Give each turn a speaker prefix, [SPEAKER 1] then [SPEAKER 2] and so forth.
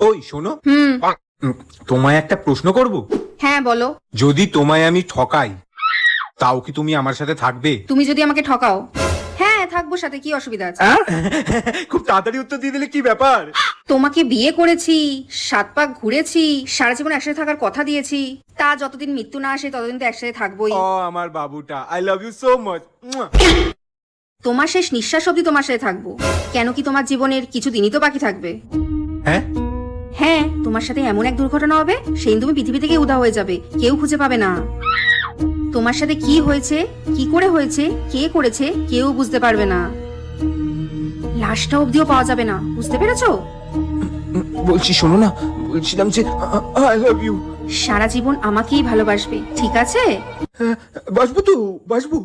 [SPEAKER 1] ওই শোনো, তোমায় একটা প্রশ্ন করব।
[SPEAKER 2] হ্যাঁ বলো।
[SPEAKER 1] যদি তোমায় আমি ঠকাই, তাও কি তুমি আমার সাথে থাকবে?
[SPEAKER 2] তুমি যদি আমাকে ঠকাও, হ্যাঁ থাকবো সাথে, কি অসুবিধা আছে?
[SPEAKER 1] খুব তাড়াতাড়ি উত্তর দিয়ে দিলে, কি ব্যাপার?
[SPEAKER 2] তোমাকে বিয়ে করেছি, 7 পাক ঘুরেছি, সারা জীবন একসাথে থাকার কথা দিয়েছি, তা যতদিন মৃত্যু না আসে ততদিন তো একসাথে থাকবোই।
[SPEAKER 1] ও আমার বাবুটা, I love you so much.
[SPEAKER 2] তোমার শেষ নিঃশ্বাস অবধি তোমার সাথে থাকবো। কেন কি তোমার জীবনের কিছু দিনই তো বাকি থাকবে।
[SPEAKER 1] হ্যাঁ
[SPEAKER 2] হ্যাঁ, তোমার সাথে এমন এক দুর্ঘটনা হবে, সেই তুমি পৃথিবী থেকে উধাও হয়ে যাবে, কেউ খুঁজে পাবে না। তোমার সাথে কি হয়েছে, কি করে হয়েছে, কে করেছে, কেউ বুঝতে পারবে না। লাশটা অবধিও পাওয়া যাবে না, বুঝতে পেরেছো?
[SPEAKER 1] বলছি শোনো না, বলছিলাম যে আই লাভ ইউ।
[SPEAKER 2] সারা জীবন আমাকেই ভালোবাসবে, ঠিক আছে?
[SPEAKER 1] বাসবো তো, বাসবো।